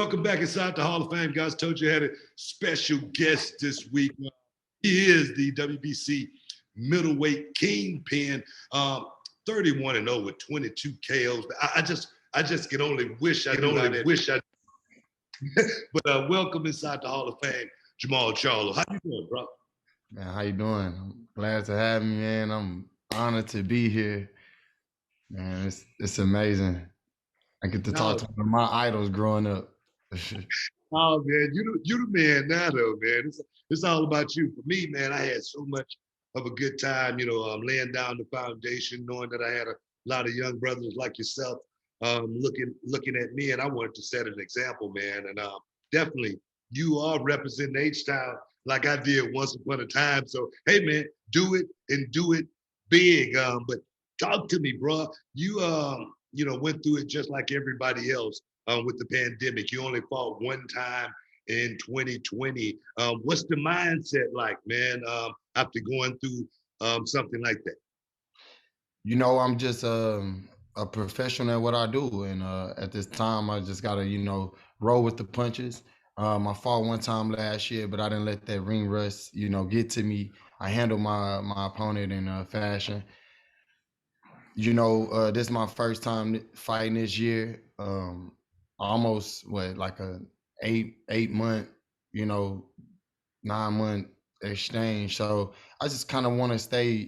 Welcome back inside the Hall of Fame, guys. Told you I had a special guest this week. He is the WBC middleweight kingpin, 31-0 with 22 KOs. I just can only wish I knew how that. But welcome inside the Hall of Fame, Jermall Charlo. How you doing, bro? Man, how you doing? I'm glad to have me, man. I'm honored to be here. Man, it's amazing. I get to talk No, to one of my idols growing up. oh man, you the man now, though, man. It's all about you. For me, man, I had so much of a good time. Laying down the foundation, knowing that I had a lot of young brothers like yourself, looking at me, and I wanted to set an example, man. And definitely, you are representing H-Town like I did once upon a time. So, hey, man, do it and do it big. But talk to me, bro. You went through it just like everybody else with the pandemic. You only fought one time in 2020. What's the mindset like, man, after going through something like that? I'm just a professional at what I do, and at this time, I just gotta roll with the punches. I fought one time last year, but I didn't let that ring rust get to me. I handled my opponent in fashion. This is my first time fighting this year. Almost like a eight month, you know, 9 month exchange. So I just kind of want to stay,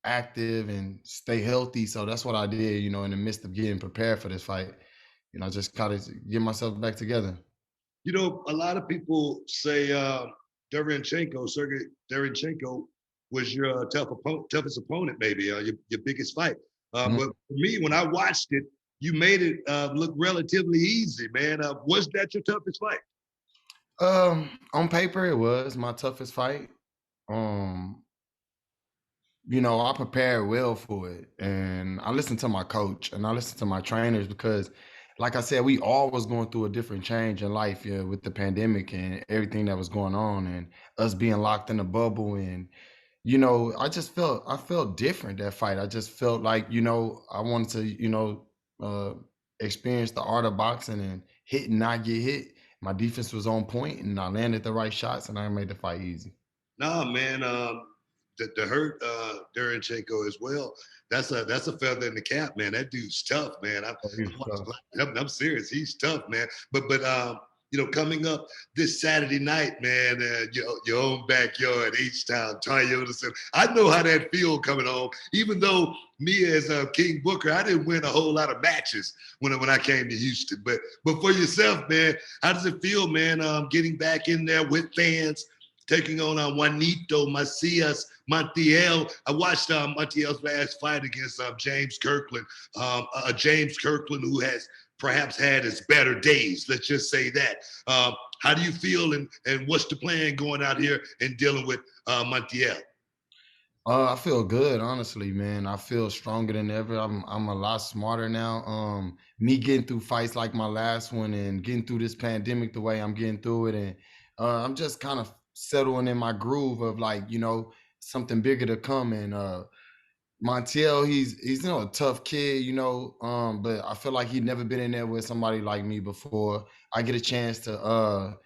active and stay healthy. So that's what I did, in the midst of getting prepared for this fight. Just kind of get myself back together. A lot of people say Sergey Derenchenko was your toughest opponent, maybe your biggest fight. Mhm. But for me, when I watched it, you made it look relatively easy, man. Was that your toughest fight? On paper, it was my toughest fight. Um, I prepared well for it, and I listened to my coach and I listened to my trainers because, like I said, we all was going through a different change in life, yeah, with the pandemic and everything that was going on, and us being locked in a bubble. And I felt different that fight. I just felt like I wanted to uh, experience the art of boxing and hit and not get hit. My defense was on point, and I landed the right shots, and I made the fight easy. No, man. To hurt Derenchenko as well. That's a feather in the cap, man. That dude's tough, man. Oh, he was tough. I'm serious. He's tough, man. But coming up this Saturday night, man, your own backyard, H-Town, Toyota Center. I know how that feel coming home. Even though me as King Booker, I didn't win a whole lot of matches when I came to Houston. But for yourself, man, how does it feel, man? Getting back in there with fans, taking on Juanito Macias Montiel. I watched Montiel's last fight against James Kirkland, James Kirkland who has perhaps had his better days. Let's just say that. How do you feel, and what's the plan going out here and dealing with Montiel? I feel good, honestly, man. I feel stronger than ever. I'm a lot smarter now. Me getting through fights like my last one and getting through this pandemic the way I'm getting through it, and I'm just kind of settling in my groove of like something bigger to come. And Montiel, he's a tough kid, but I feel like he'd never been in there with somebody like me before. I get a chance to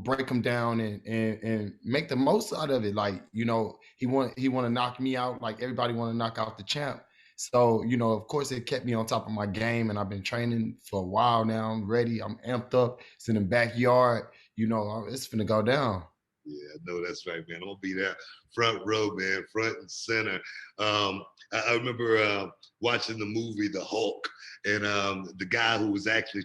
break him down and make the most out of it. Like, he want to knock me out like everybody want to knock out the champ. So, of course it kept me on top of my game, and I've been training for a while now. I'm ready. I'm amped up. It's in the backyard. It's finna go down. Yeah, no, that's right, man. I'm gonna be there, front row, man, front and center. I remember watching the movie The Hulk, and the guy who was actually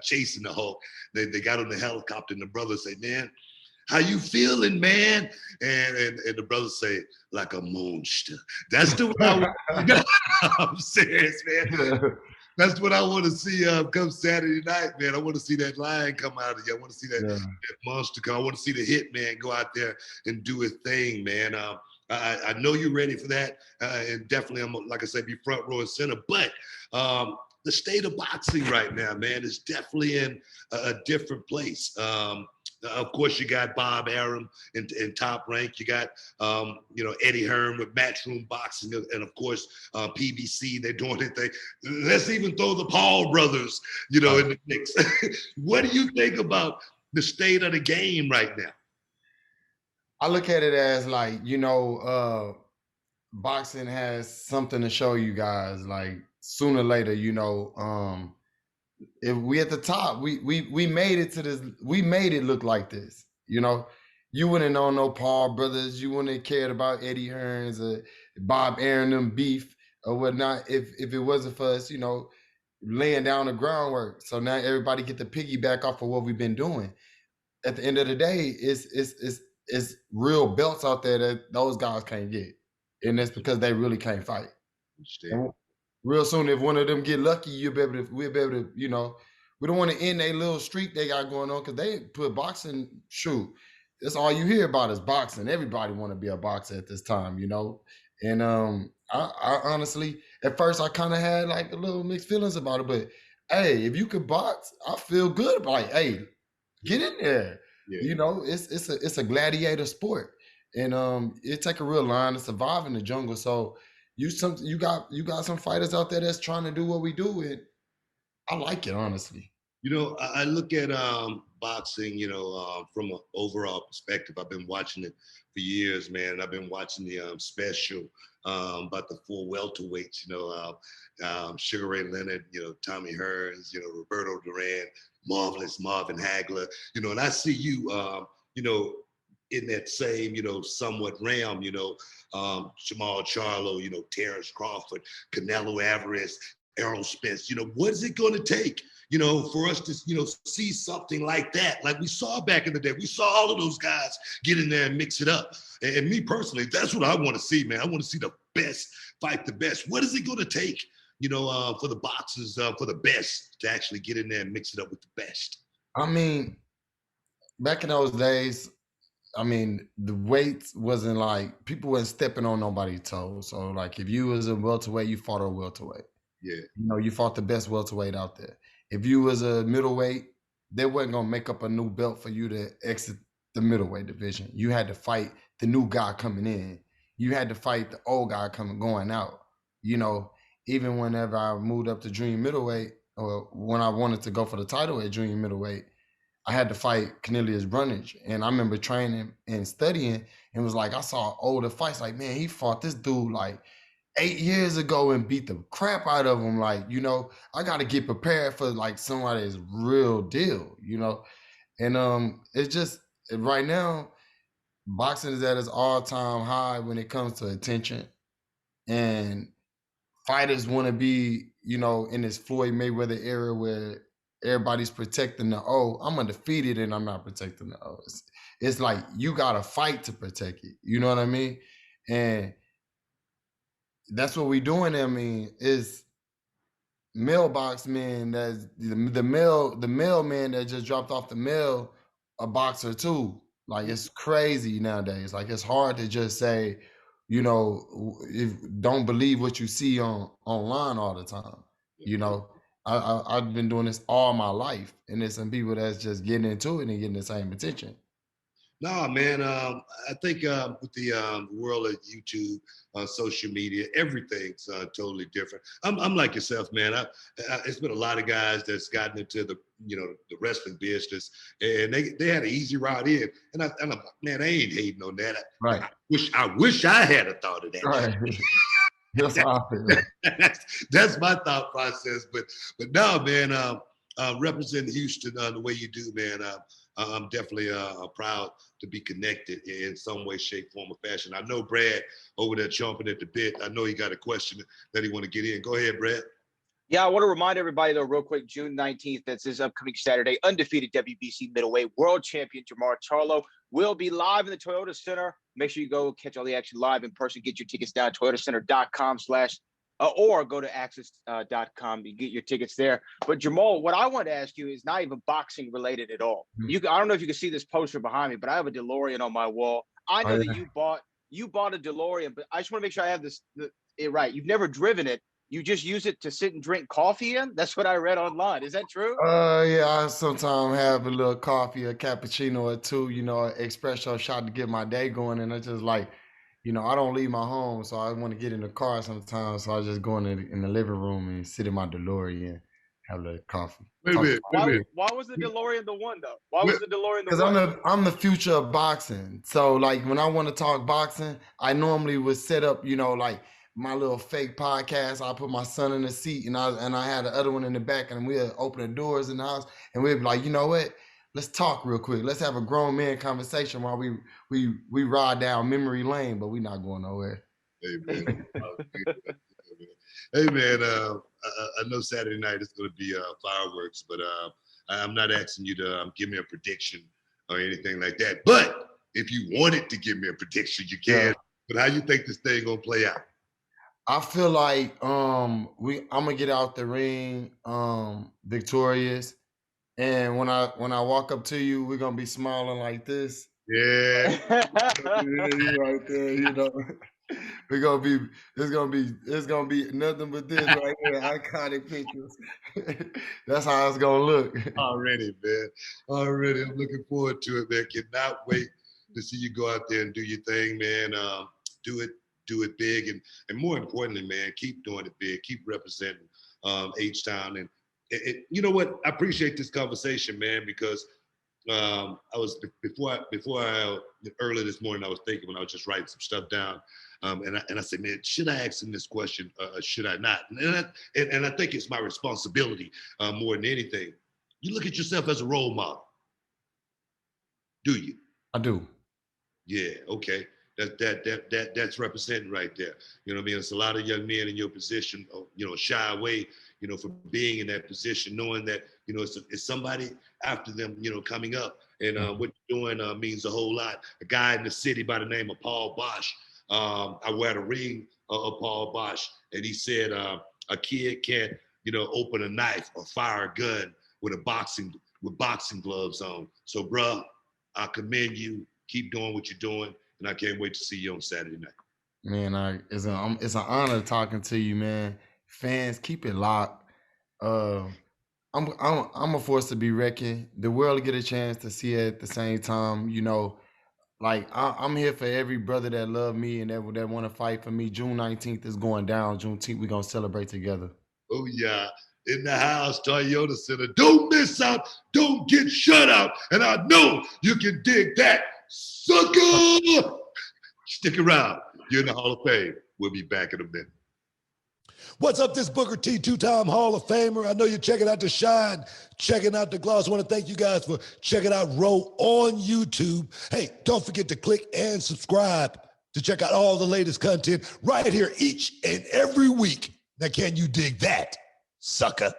chasing the Hulk. They got on the helicopter, and the brother said, "Man, how you feeling, man?" And the brother say, "Like a monster." That's the way I'm serious, man. That's what I want to see come Saturday night, man. I want to see that lion come out of you. I want to see that, Yeah. that monster come. I want to see the hitman go out there and do his thing, man. I know you're ready for that, and definitely, like I said, be front row and center. But the state of boxing right now, man, is definitely in a different place. Of course, you got Bob Arum in Top Rank. You got, Eddie Hearn with Matchroom Boxing. And of course, PBC, they're doing their thing. Let's even throw the Paul brothers, in the mix. What do you think about the state of the game right now? I look at it as like, boxing has something to show you guys. Like sooner or later, if we at the top, we made it to this. We made it look like this. You wouldn't know no Paul brothers. You wouldn't have cared about Eddie Hearns or Bob Aaron them beef or whatnot if it wasn't for us, laying down the groundwork. So now everybody get to piggyback off of what we've been doing. At the end of the day, it's real belts out there that those guys can't get, and that's because they really can't fight. And real soon, if one of them get lucky, we'll be able to, we don't want to end a little streak they got going on because they put boxing, shoot, that's all you hear about is boxing. Everybody want to be a boxer at this time, And I honestly, at first, I kind of had like a little mixed feelings about it, but hey, if you could box, I feel good about it. Hey, get in there. Yeah. It's a gladiator sport, and it take a real line to survive in the jungle. So you got some fighters out there that's trying to do what we do, and I like it honestly. I look at boxing, from an overall perspective. I've been watching it for years, man. I've been watching the special about the 4 welterweights, Sugar Ray Leonard, Tommy Hearns, Roberto Duran, Marvelous Marvin Hagler, and I see you, in that same, somewhat realm, Jermall Charlo, Terrence Crawford, Canelo Alvarez, Errol Spence, what is it going to take, for us to, see something like that, like we saw back in the day? We saw all of those guys get in there and mix it up. And me personally, that's what I want to see, man. I want to see the best fight the best. What is it going to take, for the boxers, for the best to actually get in there and mix it up with the best? I mean, back in those days, the weights wasn't like, people wasn't stepping on nobody's toes. So like if you was a welterweight, you fought a welterweight. Yeah. You fought the best welterweight out there. If you was a middleweight, they wasn't gonna make up a new belt for you to exit the middleweight division. You had to fight the new guy coming in. You had to fight the old guy going out. Even whenever I moved up to junior middleweight, or when I wanted to go for the title at junior middleweight, I had to fight Cornelius Brunage. And I remember training and studying, and was like, I saw older fights, like, man, he fought this dude like 8 years ago and beat the crap out of him. Like, I got to get prepared for like somebody's real deal, And it's just, right now, boxing is at its all-time high when it comes to attention. And fighters want to be, in this Floyd Mayweather era where everybody's protecting the O. I'm undefeated and I'm not protecting the O. It's like you got to fight to protect it. You know what I mean? And that's what we doing. Is mailbox man, that's the mailman that just dropped off the mail, a boxer too. Like, it's crazy nowadays. Like, it's hard to just say, don't believe what you see online all the time. I've been doing this all my life, and there's some people that's just getting into it and getting the same attention. No, man. I think with the world of YouTube, social media, everything's totally different. I'm like yourself, man. It's been a lot of guys that's gotten into the the wrestling business, and they had an easy route in. And I'm like, man, I ain't hating on that. Right. I wish I had a thought of that. Right. That's how I feel. That's my thought process. But no, man. Representing Houston the way you do, man. I'm definitely proud to be connected in some way, shape, form, or fashion. I know Brad over there chomping at the bit. I know he got a question that he want to get in. Go ahead, Brad. Yeah, I want to remind everybody, though, real quick, June 19th, that's this upcoming Saturday, undefeated WBC middleweight world champion Jermall Charlo will be live in the Toyota Center. Make sure you go catch all the action live in person. Get your tickets down at toyotacenter.com/ or go to access.com. You get your tickets there. But Jermall, what I want to ask you is not even boxing related at all. I don't know if you can see this poster behind me, but I have a DeLorean on my wall. I know that you bought a DeLorean, but I just want to make sure I have it right. You've never driven it, you just use it to sit and drink coffee in? That's what I read online. Is that true? Yeah, I sometimes have a little coffee, a cappuccino or two, an espresso shot to get my day going. And it's just like, I don't leave my home, so I want to get in the car sometimes. So I just go in the living room and sit in my DeLorean, have a little coffee. Wait a minute. Why was the DeLorean the one though? Why was the DeLorean the Because one? I'm the future of boxing. So like when I want to talk boxing, I normally would set up, like my little fake podcast. I put my son in the seat and I had the other one in the back, and we'd open the doors in the house and we'd be like, you know what? Let's talk real quick. Let's have a grown man conversation while we ride down memory lane, but we're not going nowhere. Hey man, hey man. I know Saturday night is going to be fireworks, but I'm not asking you to give me a prediction or anything like that. But if you wanted to give me a prediction, you can. Yeah. But how you think this thing gonna play out? I feel like I'm gonna get out the ring victorious, and when I walk up to you, we're gonna be smiling like this. Yeah, right there, We're gonna be it's gonna be nothing but this right here, iconic pictures. That's how it's gonna look. Already, man. Already, I'm looking forward to it, man. Cannot wait to see you go out there and do your thing, man. Do it big, and more importantly, man, keep doing it big. Keep representing H-Town, and you know what? I appreciate this conversation, man, because I was before I early this morning, I was thinking when I was just writing some stuff down, and I said, man, should I ask him this question? Should I not? And I think it's my responsibility more than anything. You look at yourself as a role model, do you? I do. Yeah. Okay. That's representing right there. You know what I mean? It's a lot of young men in your position, shy away, from being in that position, knowing that, it's somebody after them, coming up. And what you're doing means a whole lot. A guy in the city by the name of Paul Bosch, I wear the ring of Paul Bosch, and he said a kid can't, open a knife or fire a gun with boxing gloves on. So, bruh, I commend you. Keep doing what you're doing. And I can't wait to see you on Saturday night. Man, it's an honor talking to you, man. Fans, keep it locked. I'm a force to be reckoned. The world will get a chance to see it at the same time. Like I'm here for every brother that love me and that want to fight for me. June 19th is going down. Juneteenth, we're gonna celebrate together. Oh yeah, in the house, Toyota Center. Don't miss out. Don't get shut out. And I know you can dig that. Sucker! Stick around. You're in the Hall of Fame. We'll be back in a minute. What's up? This Booker T, two-time Hall of Famer. I know you're checking out The Shine, checking out The Gloss. I want to thank you guys for checking out Row on YouTube. Hey, don't forget to click and subscribe to check out all the latest content right here each and every week. Now, can you dig that, sucker?